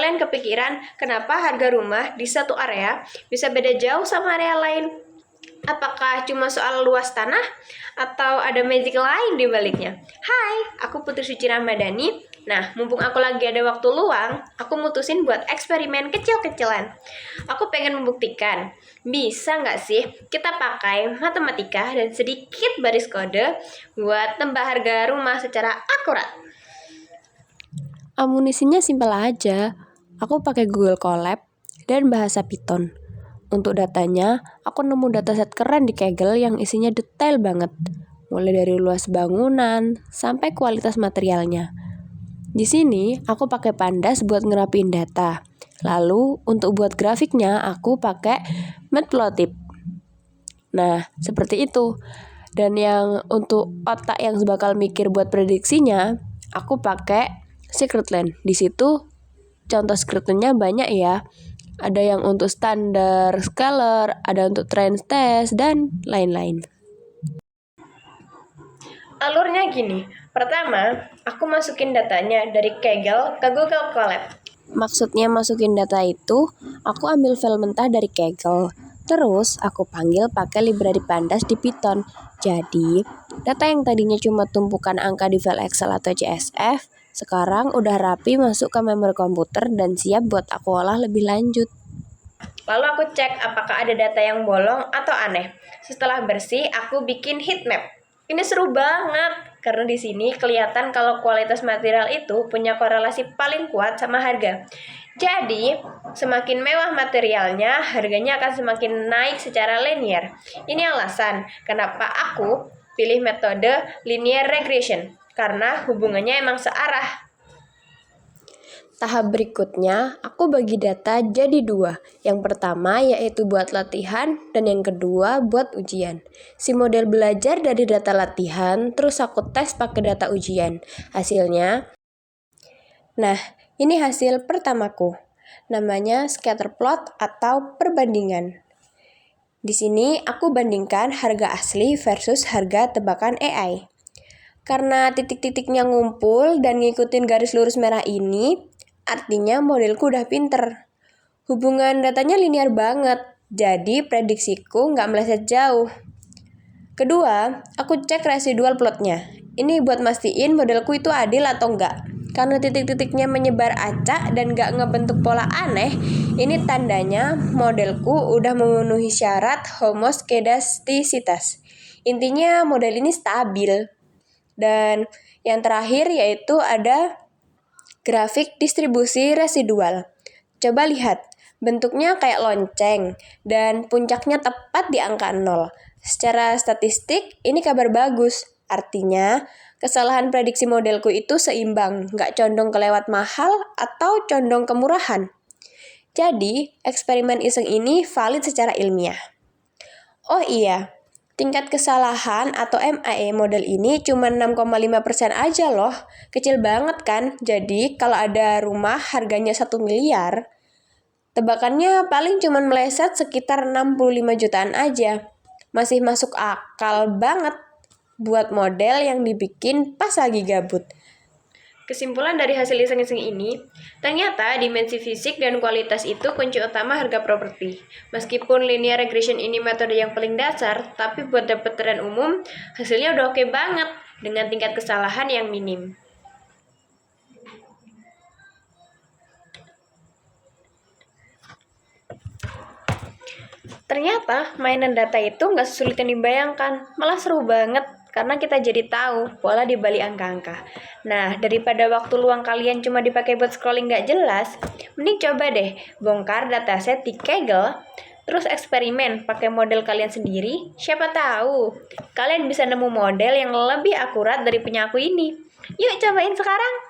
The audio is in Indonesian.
kalian kepikiran kenapa harga rumah di satu area bisa beda jauh sama area lain? Apakah cuma soal luas tanah atau ada magic lain di baliknya? Hai, aku Putri Suci Ramadhani. Nah, mumpung aku lagi ada waktu luang, aku mutusin buat eksperimen kecil-kecilan. Aku pengen membuktikan, bisa nggak sih kita pakai matematika dan sedikit baris kode buat tembak harga rumah secara akurat. Amunisinya simpel aja. Aku pakai Google Colab dan bahasa Python. Untuk datanya, aku nemu dataset keren di Kaggle yang isinya detail banget. Mulai dari luas bangunan sampai kualitas materialnya. Di sini, aku pakai Pandas buat ngerapiin data. Lalu, untuk buat grafiknya, aku pakai Matplotlib. Nah, seperti itu. Dan yang untuk otak yang bakal mikir buat prediksinya, aku pakai Secretland. Di situ contoh Secretlandnya banyak ya. Ada yang untuk standar, scalar, ada untuk trend test, dan lain-lain. Alurnya gini, pertama, aku masukin datanya dari Kaggle ke Google Colab. Maksudnya masukin data itu, aku ambil file mentah dari Kaggle. Terus aku panggil pakai library Pandas di Python. Jadi, data yang tadinya cuma tumpukan angka di file Excel atau CSV, sekarang udah rapi masuk ke memori komputer dan siap buat aku olah lebih lanjut. Lalu aku cek apakah ada data yang bolong atau aneh. Setelah bersih, aku bikin heat map. Ini seru banget karena di sini kelihatan kalau kualitas material itu punya korelasi paling kuat sama harga. Jadi, semakin mewah materialnya, harganya akan semakin naik secara linear. Ini alasan kenapa aku pilih metode linear regression, karena hubungannya emang searah. Tahap berikutnya, aku bagi data jadi 2. Yang pertama yaitu buat latihan dan yang kedua buat ujian. Si model belajar dari data latihan, terus aku tes pakai data ujian. Hasilnya, nah ini hasil pertamaku. Namanya scatter plot atau perbandingan. Di sini aku bandingkan harga asli versus harga tebakan AI. Karena titik-titiknya ngumpul dan ngikutin garis lurus merah ini, artinya modelku udah pinter. Hubungan datanya linear banget, jadi prediksiku nggak meleset jauh. Kedua, aku cek residual plotnya. Ini buat mastiin modelku itu adil atau enggak. Karena titik-titiknya menyebar acak dan nggak ngebentuk pola aneh, ini tandanya modelku udah memenuhi syarat homoskedastisitas. Intinya model ini stabil. Dan yang terakhir yaitu ada grafik distribusi residual. Coba lihat, bentuknya kayak lonceng dan puncaknya tepat di angka 0. Secara statistik, ini kabar bagus. Artinya, kesalahan prediksi modelku itu seimbang, nggak condong kelewat mahal atau condong kemurahan. Jadi, eksperimen iseng ini valid secara ilmiah. Oh iya, tingkat kesalahan atau MAE model ini cuma 6,5% aja loh. Kecil banget kan? Jadi kalau ada rumah harganya 1 miliar, tebakannya paling cuma meleset sekitar 65 jutaan aja. Masih masuk akal banget buat model yang dibikin pas lagi gabut. Kesimpulan dari hasil iseng-iseng ini, ternyata dimensi fisik dan kualitas itu kunci utama harga properti. Meskipun linear regression ini metode yang paling dasar, tapi buat dapet tren umum, hasilnya udah oke banget dengan tingkat kesalahan yang minim. Ternyata mainan data itu nggak sesulit yang dibayangkan, malah seru banget karena kita jadi tahu pola di balik angka-angka. Nah, daripada waktu luang kalian cuma dipakai buat scrolling nggak jelas, mending coba deh bongkar dataset di Kaggle, terus eksperimen pakai model kalian sendiri. Siapa tahu kalian bisa nemu model yang lebih akurat dari punya aku ini. Yuk cobain sekarang!